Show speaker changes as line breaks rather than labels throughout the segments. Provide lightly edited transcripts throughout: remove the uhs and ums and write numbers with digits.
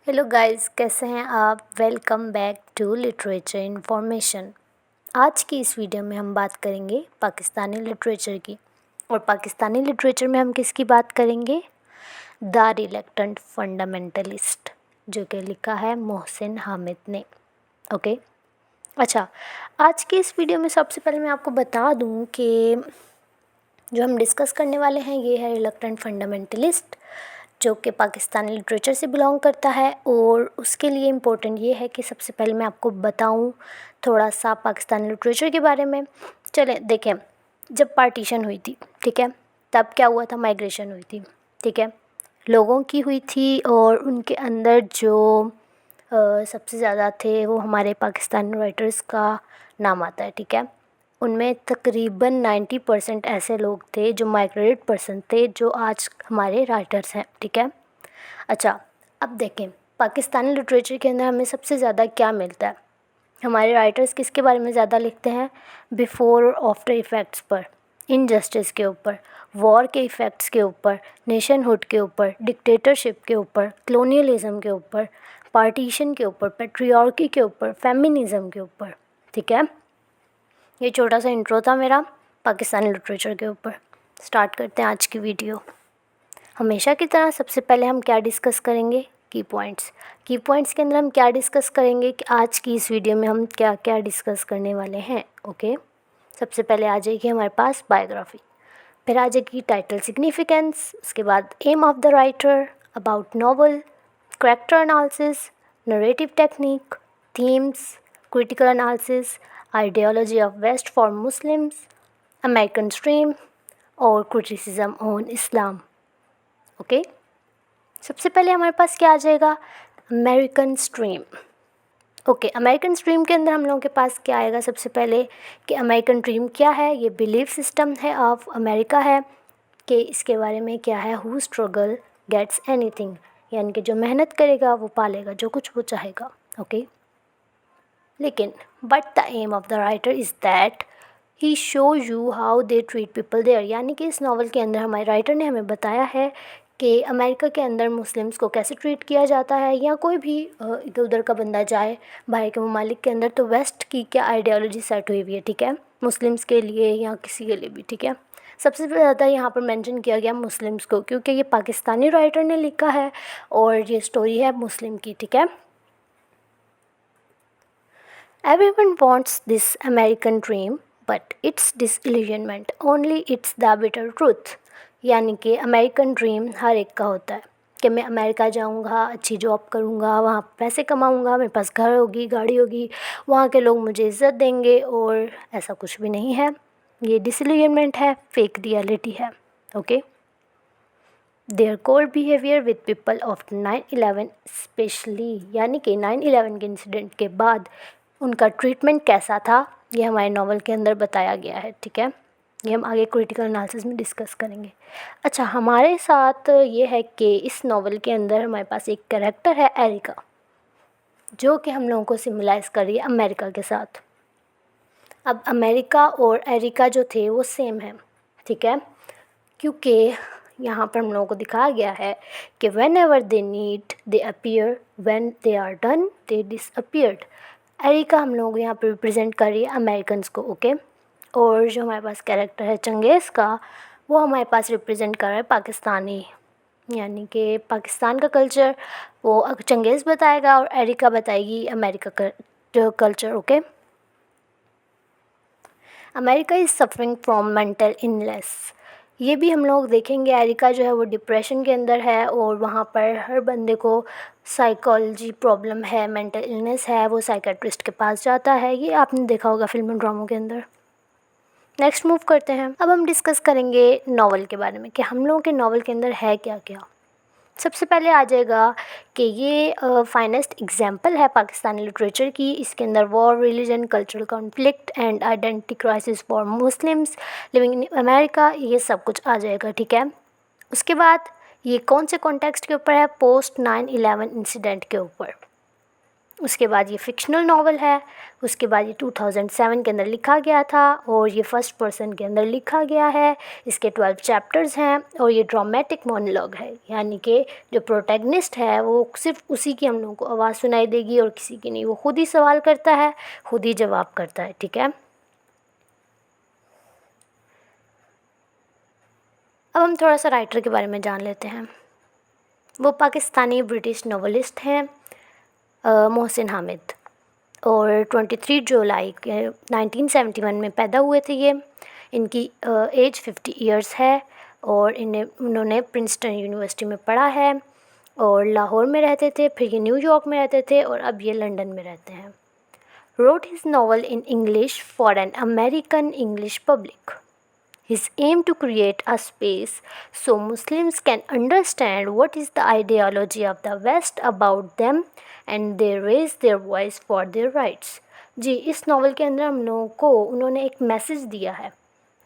Hello guys, कैसे हैं आप। Welcome back to literature information. आज की इस वीडियो में हम बात करेंगे पाकिस्तानी लिटरेचर की। और पाकिस्तानी लिटरेचर में हम किसकी बात करेंगे? द रिलक्टेंट फंडामेंटलिस्ट, जो कि लिखा है मोहसिन हामिद ने। ओके, अच्छा, आज की इस वीडियो में सबसे पहले मैं आपको बता दूं कि जो हम डिस्कस करने वाले हैं ये है रिलक्टेंट फंडामेंटलिस्ट, जो कि पाकिस्तानी लिटरेचर से बिलोंग करता है। और उसके लिए इम्पोर्टेंट ये है कि सबसे पहले मैं आपको बताऊं थोड़ा सा पाकिस्तानी लिटरेचर के बारे में। चलें देखें, जब पार्टीशन हुई थी, ठीक है, तब क्या हुआ था? माइग्रेशन हुई थी, ठीक है, लोगों की हुई थी। और उनके अंदर जो सबसे ज़्यादा थे वो हमारे पाकिस्तानी राइटर्स का नाम आता है, ठीक है। उनमें तकरीबन 90% ऐसे लोग थे जो माइग्रेटेड पर्सन थे, जो आज हमारे राइटर्स हैं, ठीक है। अच्छा, अब देखें पाकिस्तानी लिटरेचर के अंदर हमें सबसे ज़्यादा क्या मिलता है। हमारे राइटर्स किसके बारे में ज़्यादा लिखते हैं? बिफ़ोर और आफ्टर इफ़ेक्ट्स पर, इनजस्टिस के ऊपर, वॉर के इफ़ेक्ट्स के ऊपर, नेशनहुड के ऊपर, डिक्टेटरशिप के ऊपर, कलोनियलिज़म के ऊपर, पार्टीशन के ऊपर, पेट्रियार्की के ऊपर, फेमिनिज़म के ऊपर, ठीक है। ये छोटा सा इंट्रो था मेरा पाकिस्तानी लिटरेचर के ऊपर। स्टार्ट करते हैं आज की वीडियो। हमेशा की तरह सबसे पहले हम क्या डिस्कस करेंगे? की पॉइंट्स। की पॉइंट्स के अंदर हम क्या डिस्कस करेंगे कि आज की इस वीडियो में हम क्या क्या डिस्कस करने वाले हैं। ओके, सबसे पहले आ जाएगी हमारे पास बायोग्राफी, फिर आ जाएगी टाइटल सिग्निफिकेंस, उसके बाद aim of the writer, about novel, character analysis, narrative technique, themes, critical analysis, ideology of west for Muslims, American stream और क्रिटिसिज्म ऑन इस्लाम। ओके, सबसे पहले हमारे पास क्या आ जाएगा? American stream. Okay, American stream के अंदर हम लोगों के पास क्या आएगा? सबसे पहले कि अमेरिकन ड्रीम क्या है? ये बिलीफ सिस्टम है ऑफ अमेरिका है कि इसके बारे में क्या है? हु स्ट्रगल गेट्स एनीथिंग, यानी कि जो मेहनत करेगा वो पालेगा जो कुछ वो चाहेगा। ओके, लेकिन but the aim of the writer is that he show you how they treat people there, यानी कि इस नावल के अंदर हमारे राइटर ने हमें बताया है कि अमेरिका के अंदर मुस्लिम्स को कैसे ट्रीट किया जाता है, या कोई भी इधर उधर का बंदा जाए बाहर के ममालिक के अंदर, तो वेस्ट की क्या आइडियोलॉजी सेट हुई हुई है, ठीक है, मुस्लिम्स के लिए या किसी के लिए भी, ठीक है। सबसे ज़्यादा यहाँ पर मेंशन किया गया मुस्लिम्स को, क्योंकि ये पाकिस्तानी राइटर ने लिखा है और ये स्टोरी है मुस्लिम की, ठीक है। Everyone wants this American dream, but it's disillusionment. Only it's the bitter truth. यानी कि अमेरिकन ड्रीम हर एक का होता है कि मैं अमेरिका जाऊंगा, अच्छी जॉब करूंगा, वहाँ पैसे कमाऊंगा, मेरे पास घर होगी, गाड़ी होगी, वहाँ के लोग मुझे इज़्ज़त देंगे, और ऐसा कुछ भी नहीं है। ये डिसिल्यूजनमेंट है, फेक रियलिटी है। Okay, their cold behaviour with people of 9/11 specially, यानी कि 9/11 के इंसिडेंट के बाद उनका ट्रीटमेंट कैसा था, ये हमारे नावल के अंदर बताया गया है, ठीक है। ये हम आगे क्रिटिकल एनालिसिस में डिस्कस करेंगे। अच्छा, हमारे साथ ये है कि इस नावल के अंदर हमारे पास एक कैरेक्टर है एरिका, जो कि हम लोगों को सिम्बलाइज़ कर रही है अमेरिका के साथ। अब अमेरिका और एरिका जो थे वो सेम है, ठीक है, क्योंकि यहाँ पर हम लोगों को दिखाया गया है कि whenever they need they appear, when they are done they disappeared. Erica हम लोग यहाँ पर रिप्रेजेंट कर रही है अमेरिकन्स को। ओके, और जो हमारे पास कैरेक्टर है चंगेज़ का, वो हमारे पास रिप्रेजेंट कर रहा है पाकिस्तानी, यानी कि पाकिस्तान का कल्चर वो चंगेज़ बताएगा और एरिका बताएगी अमेरिका का culture. Okay, America is suffering from mental illness. ये भी हम लोग देखेंगे। एरिका जो है वो डिप्रेशन के अंदर है और वहाँ पर हर बंदे को साइकोलॉजी प्रॉब्लम है, मेंटल इलनेस है, वो साइकेट्रिस्ट के पास जाता है। ये आपने देखा होगा फिल्म और ड्रामों के अंदर। नेक्स्ट मूव करते हैं। अब हम डिस्कस करेंगे नावल के बारे में कि हम लोगों के नावल के अंदर है क्या क्या। सबसे पहले आ जाएगा कि ये फाइनेस्ट एग्जाम्पल है पाकिस्तानी लिटरेचर की। इसके अंदर war, religion, cultural conflict and identity crisis for Muslims living in America, ये सब कुछ आ जाएगा, ठीक है। उसके बाद ये कौन से कॉन्टेक्स्ट के ऊपर है? पोस्ट 9/11 इंसिडेंट के ऊपर। उसके बाद ये फ़िक्शनल नावल है। उसके बाद ये 2007 के अंदर लिखा गया था और ये फर्स्ट पर्सन के अंदर लिखा गया है। इसके 12 चैप्टर्स हैं और ये ड्रामेटिक मोनोलॉग है, यानी कि जो प्रोटैगनिस्ट है वो सिर्फ उसी की हम लोगों को आवाज़ सुनाई देगी और किसी की नहीं। वो खुद ही सवाल करता है, खुद ही जवाब करता है। ठीक है, अब हम थोड़ा सा राइटर के बारे में जान लेते हैं। वो पाकिस्तानी ब्रिटिश नॉवलिस्ट हैं मोहसिन हामिद, और 23 जुलाई के 1971 में पैदा हुए थे ये। इनकी एज 50 इयर्स है और उन्होंने प्रिंसटन यूनिवर्सिटी में पढ़ा है और लाहौर में रहते थे, फिर ये न्यूयॉर्क में रहते थे और अब ये लंदन में रहते हैं। Wrote his novel in English for an American English public. His aim to create a space so Muslims can understand what is the ideology of the West about them and they raise their voice for their rights. जी, इस novel के अंदर हम लोगों को उन्होंने एक message दिया है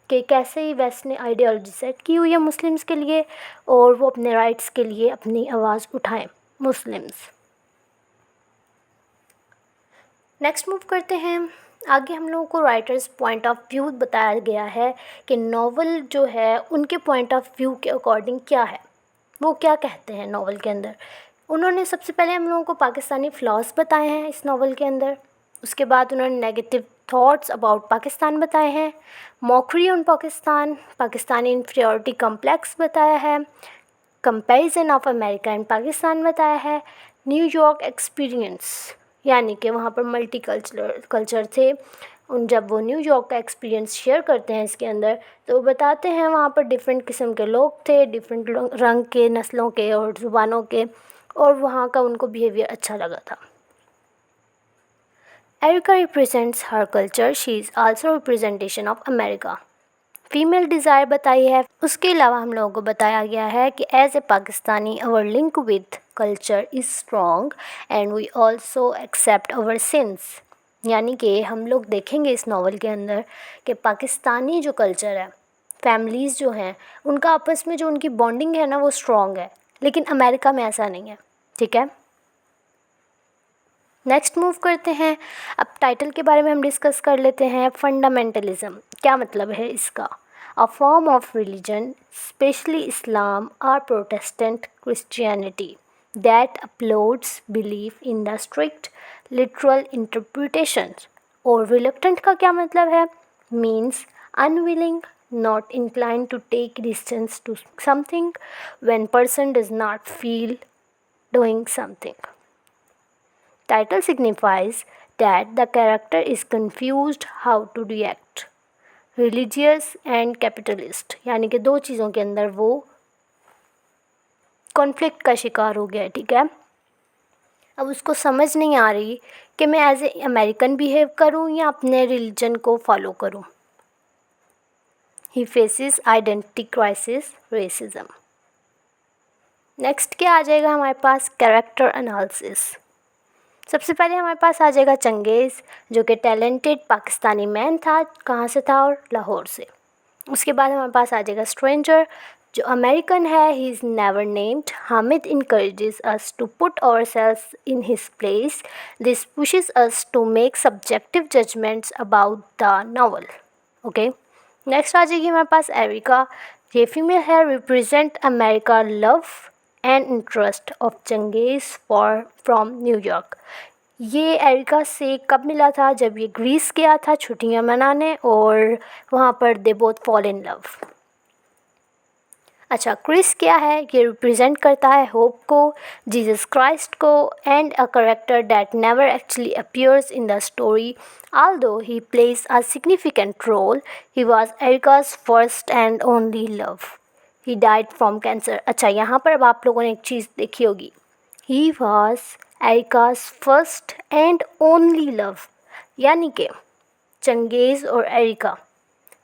कि कैसे ही वेस्ट ने आइडियोलॉजी सेट की हुई है मुस्लिम्स के लिए और वो अपने राइट्स के लिए अपनी आवाज़ उठाएं मुस्लिम्स। नेक्स्ट मूव करते हैं आगे। हम लोगों को राइटर्स पॉइंट ऑफ व्यू बताया गया है कि नावल जो है उनके पॉइंट ऑफ व्यू के अकॉर्डिंग क्या है, वो क्या कहते हैं नावल के अंदर। उन्होंने सबसे पहले हम लोगों को पाकिस्तानी फ्लॉज बताए हैं इस नावल के अंदर। उसके बाद उन्होंने नेगेटिव थॉट्स अबाउट पाकिस्तान बताए हैं, mockery on Pakistan, Pakistani inferiority complex बताया है, comparison of America and Pakistan बताया है, न्यूयॉर्क एक्सपीरियंस, यानी कि वहाँ पर मल्टी कल्चर थे। जब वो न्यूयॉर्क का एक्सपीरियंस शेयर करते हैं इसके अंदर तो वो बताते हैं वहाँ पर डिफरेंट किस्म के लोग थे, डिफरेंट रंग के, नस्लों के और ज़ुबानों के, और वहाँ का उनको बिहेवियर अच्छा लगा था। Erica represents her culture, she is also representation of America. Female desire बताई है। उसके अलावा हम लोगों को बताया गया है कि as a Pakistani our link with culture is strong and we also accept our sins, यानी कि हम लोग देखेंगे इस नावल के अंदर कि पाकिस्तानी जो कल्चर है, फैमिलीज़ जो हैं उनका आपस में जो उनकी बॉन्डिंग है ना वो स्ट्रॉन्ग है, लेकिन अमेरिका में ऐसा नहीं है। ठीक है, नेक्स्ट मूव करते हैं। अब टाइटल के बारे में हम डिस्कस कर लेते हैं। फंडामेंटलिज्म क्या मतलब है इसका? A form of religion specially Islam और Protestant Christianity that upholds belief in the strict literal interpretation. और रिलक्टेंट का क्या मतलब है? Means unwilling, not inclined to take distance to something when person does not feel doing something. Title signifies that the character is confused how to react. Religious and capitalist, यानी कि दो चीज़ों के अंदर वो कॉन्फ्लिक्ट का शिकार हो गया है। ठीक है, अब उसको समझ नहीं आ रही कि मैं एज ए अमेरिकन बिहेव करूँ या अपने रिलीजन को फॉलो करूँ। He faces identity crisis, racism. Next क्या आ जाएगा हमारे पास? Character analysis. सबसे पहले हमारे पास आ जाएगा चंगेज़, जो कि टैलेंटेड पाकिस्तानी मैन था। कहाँ से था? और लाहौर से। उसके बाद हमारे पास आ जाएगा स्ट्रेंजर, जो अमेरिकन है। He is never named. Hamid encourages us to put ourselves in his place. This pushes us to make subjective judgments about the novel. Okay, next आ जाएगी हमारे पास एरिका। ये फीमेल है, represent America love and interest of Changez from New York. ये Erica से कब मिला था? जब ये ग्रीस गया था छुट्टियां मनाने और वहाँ पर they both fall in love. अच्छा, क्रिस क्या है? ये रिप्रेजेंट करता है होप को, जीसस क्राइस्ट को, and a character that never actually appears in the story although he plays a significant role. He was Erica's first and only love. He died from cancer. अच्छा, यहाँ पर अब आप लोगों ने एक चीज़ देखी होगी, He was Erica's first and only love, यानी कि चंगेज़ और एरिका,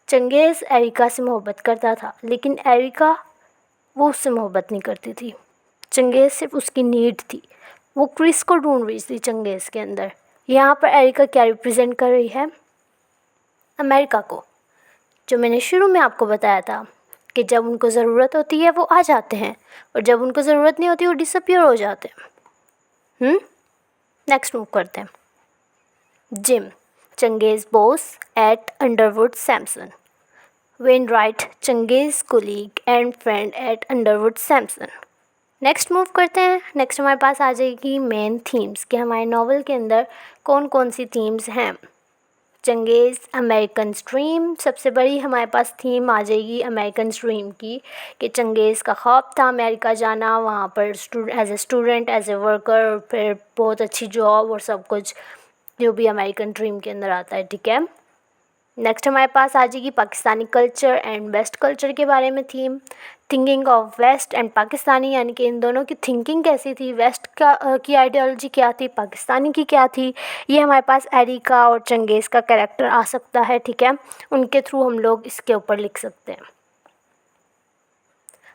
चंगेज़ एरिका से मोहब्बत करता था लेकिन एरिका वो उससे मोहब्बत नहीं करती थी। चंगेज़ सिर्फ उसकी नीड थी, वो क्रिस को ढूंढ रही थी चंगेज़ के अंदर। यहाँ पर एरिका क्या रिप्रेजेंट कर रही है? अमेरिका को, जो मैंने शुरू में आपको बताया था कि जब उनको ज़रूरत होती है वो आ जाते हैं और जब उनको ज़रूरत नहीं होती वो डिसअपियर हो जाते हैं। नेक्स्ट मूव करते हैं। Jim, Changez boss at Underwood Samson. Wainwright, Changez colleague and friend at Underwood Samson. Next move करते हैं। नेक्स्ट हमारे पास आ जाएगी मेन थीम्स कि हमारे नावल के अंदर कौन कौन सी थीम्स हैं। चंगेज़, अमेरिकन ड्रीम, सबसे बड़ी हमारे पास थीम आ जाएगी अमेरिकन ड्रीम की कि चंगेज़ का ख्वाब था अमेरिका जाना, वहाँ पर as a student, as a worker, और फिर बहुत अच्छी जॉब और सब कुछ जो भी अमेरिकन ड्रीम के अंदर आता है। ठीक है। नेक्स्ट हमारे पास आ जाएगी Pakistani culture and west culture के बारे में theme. Thinking of west and Pakistani, यानी कि इन दोनों की थिंकिंग कैसी थी, वेस्ट का की आइडियोलॉजी क्या थी, पाकिस्तानी की क्या थी। ये हमारे पास एरिका और चंगेज़ का कैरेक्टर आ सकता है। ठीक है, उनके थ्रू हम लोग इसके ऊपर लिख सकते हैं।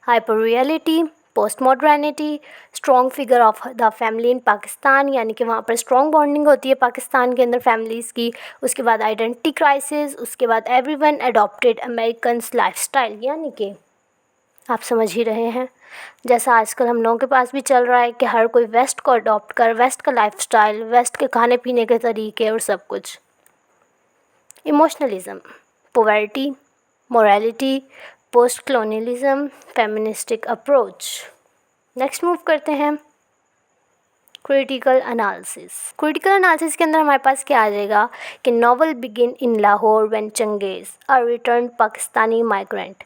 Hyper reality, post modernity, strong figure of the family in Pakistan, यानी कि वहाँ पर स्ट्रॉन्ग बॉन्डिंग होती है पाकिस्तान के अंदर फैमिलीज़ की। उसके बाद आइडेंटिटी क्राइसिस, उसके बाद एवरीवन अडॉप्टेड अमेरिकन्स लाइफस्टाइल, यानी कि आप समझ ही रहे हैं जैसा आजकल हम लोगों के पास भी चल रहा है कि हर कोई वेस्ट को अडॉप्ट कर, वेस्ट का लाइफस्टाइल, वेस्ट के खाने पीने के तरीके और सब कुछ। इमोशनलिज्म, poverty, morality, post colonialism, feministic approach. Next move करते हैं क्रिटिकल एनालिसिस। क्रिटिकल एनालिसिस के अंदर हमारे पास क्या आ जाएगा कि novel begin in Lahore when Changez, a return Pakistani migrant,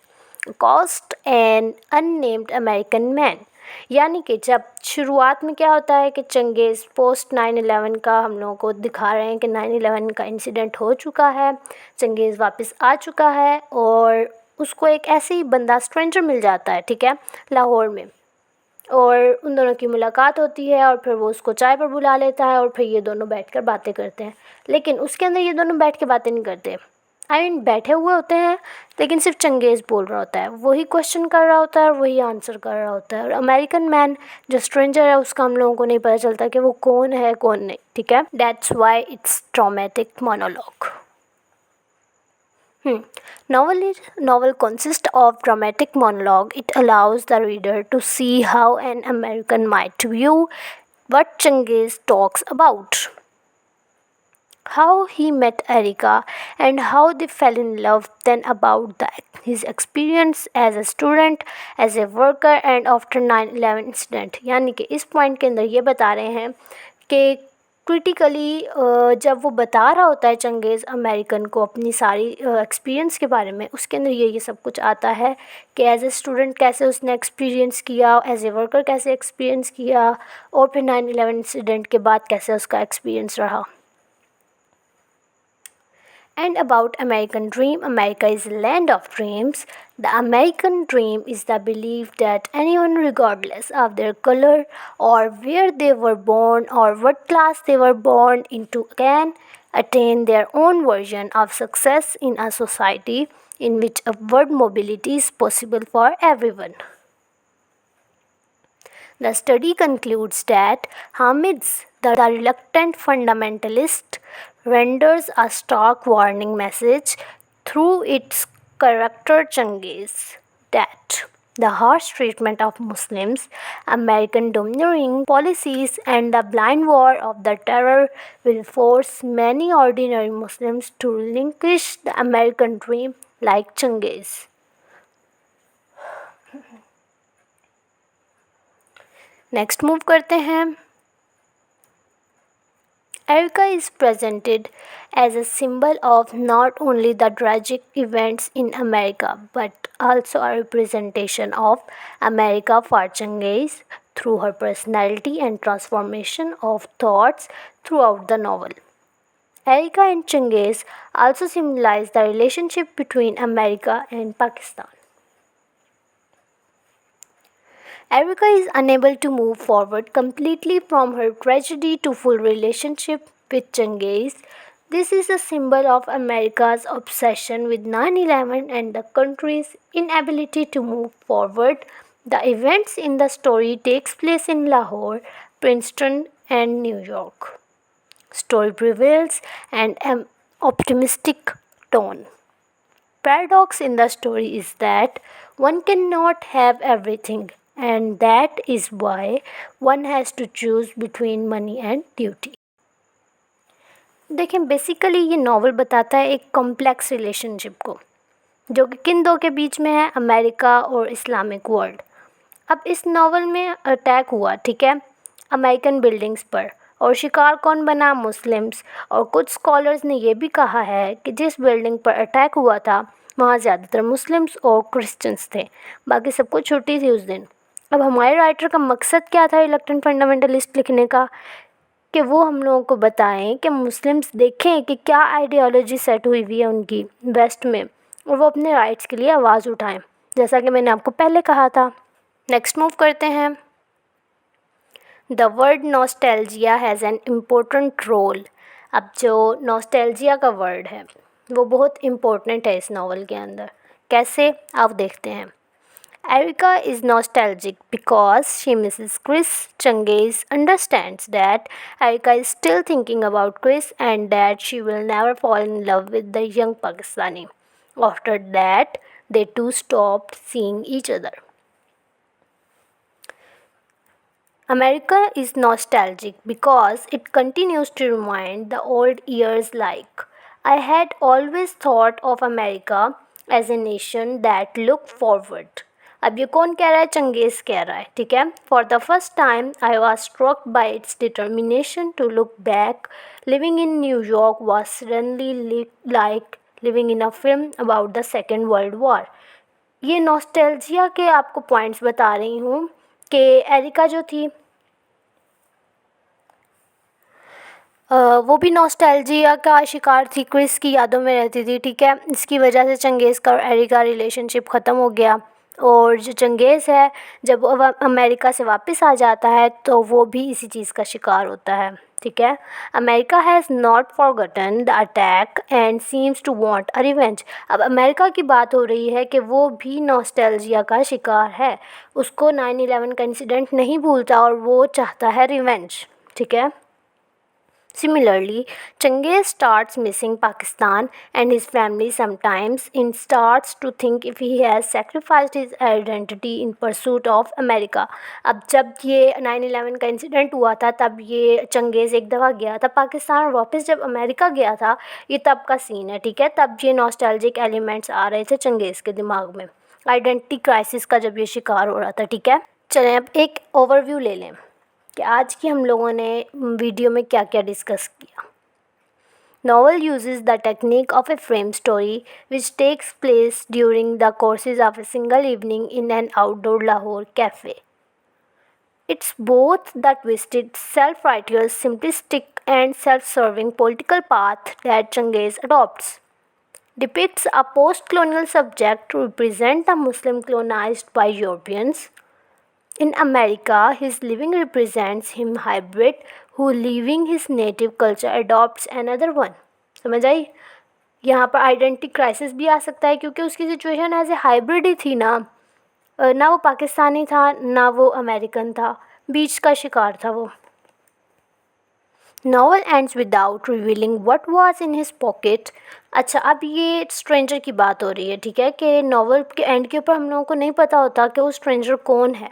cost an unnamed American man, यानी कि जब शुरुआत में क्या होता है कि चंगेज़ पोस्ट 9/11 का हम लोगों को दिखा रहे हैं कि 9/11 का इंसिडेंट हो चुका है, चंगेज़ वापस आ चुका है और उसको एक ऐसे ही बंदा स्ट्रेंजर मिल जाता है। ठीक है, लाहौर में, और उन दोनों की मुलाकात होती है और फिर वो उसको चाय पर बुला लेता है और फिर ये दोनों बैठकर बातें करते हैं। लेकिन उसके अंदर ये दोनों बैठ के बातें नहीं करते, आई मीन बैठे हुए होते हैं, लेकिन सिर्फ चंगेज़ बोल रहा होता है, वही क्वेश्चन कर रहा होता है और वही आंसर कर रहा होता है, और अमेरिकन मैन जो स्ट्रेंजर है उसका हम लोगों को नहीं पता चलता कि वो कौन है कौन नहीं। ठीक है, that's why it's traumatic monologue. Novel consists of dramatic monologue. It allows the reader to see how an American might view what Changez talks about, how he met Erika and how they fell in love, then about his experience as a student, as a worker and after 9/11 incident। यानी कि इस point के अंदर ये बता रहे हैं कि क्रिटिकली जब वो बता रहा होता है चंगेज़ अमेरिकन को अपनी सारी एक्सपीरियंस के बारे में, उसके अंदर ये सब कुछ आता है कि एज ए स्टूडेंट कैसे उसने एक्सपीरियंस किया, एज ए वर्कर कैसे एक्सपीरियंस किया, और फिर 9/11 इंसिडेंट के बाद कैसे उसका एक्सपीरियंस रहा। And about American dream, America is a land of dreams. The American dream is the belief that anyone, regardless of their color or where they were born or what class they were born into, can attain their own version of success in a society in which upward mobility is possible for everyone. The study concludes that Hamid's The Reluctant Fundamentalist renders a stark warning message through its character Changez that the harsh treatment of Muslims, American domineering policies, and the blind war of the terror will force many ordinary Muslims to relinquish the American dream like Changez. Next move करते हैं। Erika is presented as a symbol of not only the tragic events in America but also a representation of America for Changez through her personality and transformation of thoughts throughout the novel. Erika and Changez also symbolize the relationship between America and Pakistan. Erika is unable to move forward completely from her tragedy to full relationship with Changez. This is a symbol of America's obsession with 9/11 and the country's inability to move forward. The events in the story takes place in Lahore, Princeton, and New York. Story prevails an optimistic tone. Paradox in the story is that one cannot have everything. and that is why one has to choose between money and duty. देखिए basically ये novel बताता है एक complex relationship को, जो कि किन दो के बीच में है, अमेरिका और इस्लामिक वर्ल्ड। अब इस नावल में अटैक हुआ, ठीक है, अमेरिकन बिल्डिंग्स पर, और शिकार कौन बना, मुस्लिम्स। और कुछ स्कॉलर्स ने यह भी कहा है कि जिस बिल्डिंग पर अटैक हुआ था वहाँ ज़्यादातर मुस्लिम्स और क्रिश्चियंस थे, बाकी सबको छुट्टी थी उस दिन। अब हमारे राइटर का मकसद क्या था रिलक्टेंट फंडामेंटलिस्ट लिखने का, कि वो हम लोगों को बताएं कि मुस्लिम्स देखें कि क्या आइडियोलॉजी सेट हुई हुई है उनकी वेस्ट में, और वो अपने राइट्स के लिए आवाज़ उठाएं, जैसा कि मैंने आपको पहले कहा था। नेक्स्ट मूव करते हैं। The word nostalgia has an important role. अब जो नॉस्टैल्जिया का वर्ड है वो बहुत इम्पोर्टेंट है इस नावल के अंदर। कैसे, आप देखते हैं। Erica is nostalgic because she misses Chris. Changez understands that Erica is still thinking about Chris and that she will never fall in love with the young Pakistani. After that, they two stopped seeing each other. America is nostalgic because it continues to remind the old years like, I had always thought of America as a nation that looked forward. अब ये कौन कह रहा है, चंगेज़ कह रहा है, ठीक है। For the first time I was struck by its determination to look back. Living in New York was suddenly like living in a film about the second world war. ये नॉस्टैल्जिया के आपको पॉइंट्स बता रही हूँ कि एरिका जो थी वो भी नॉस्टैल्जिया का शिकार थी, क्रिस की यादों में रहती थी, ठीक है। इसकी वजह से चंगेज़ का और एरिका रिलेशनशिप ख़त्म हो गया। और जो चंगेज़ है जब वो अमेरिका से वापस आ जाता है तो वो भी इसी चीज़ का शिकार होता है, ठीक है। America has not forgotten the attack and seems to want a revenge. अब अमेरिका की बात हो रही है कि वो भी नॉस्टैल्जिया का शिकार है, उसको 9/11 का इंसिडेंट नहीं भूलता और वो चाहता है रिवेंज, ठीक है। Similarly, Changez starts missing Pakistan and his family sometimes and starts to think if he has sacrificed his identity in pursuit of America. अब जब ये 9/11 का इंसिडेंट हुआ था तब ये चंगेज़ एक दफ़ा गया था पाकिस्तान और वापस जब अमेरिका गया था, ये तब का सीन है, ठीक है। तब ये नॉस्टैल्जिक एलिमेंट्स आ रहे थे चंगेज़ के दिमाग में, आइडेंटिटी क्राइसिस का जब ये शिकार हो रहा था, ठीक है। चलें अब एक ओवरव्यू ले लें कि आज की हम लोगों ने वीडियो में क्या क्या डिस्कस किया। Novel uses the technique of a frame story which takes place during the courses of a single evening in an outdoor Lahore cafe. It's both the twisted, self-righteous, simplistic and self-serving political path that Changez adopts. Depicts a post-colonial subject to represent the Muslim colonized by Europeans. In America, his living represents him hybrid who leaving his native culture adopts another one. समझ आई, यहाँ पर identity crisis भी आ सकता है क्योंकि उसकी situation as a hybrid ही थी ना, ना वो पाकिस्तानी था ना वो अमेरिकन था, बीच का शिकार था वो। Novel ends without revealing what was in his pocket. अच्छा, अब ये स्ट्रेंजर की बात हो रही है, ठीक है, कि नॉवल के एंड के ऊपर हम लोगों को नहीं पता होता कि वो स्ट्रेंजर कौन है,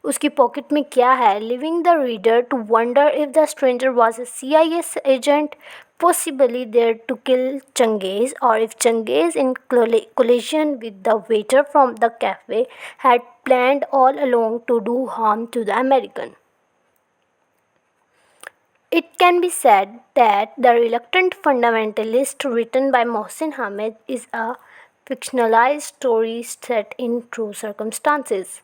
उसकी पॉकेट में क्या है, leaving the reader to wonder if the stranger was a CIA agent possibly there to kill Changez, or if Changez in collision with the waiter from the cafe had planned all along to do harm to the American. It can be said that The Reluctant Fundamentalist written by Mohsin Hamid is a fictionalized story set in true circumstances.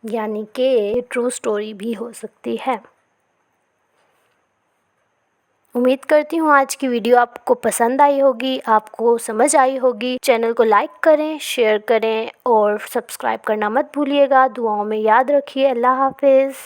यानी कि true story भी हो सकती है। उम्मीद करती हूँ आज की वीडियो आपको पसंद आई होगी, आपको समझ आई होगी। चैनल को लाइक करें, शेयर करें और सब्सक्राइब करना मत भूलिएगा। दुआओं में याद रखिए। अल्लाह हाफिज़।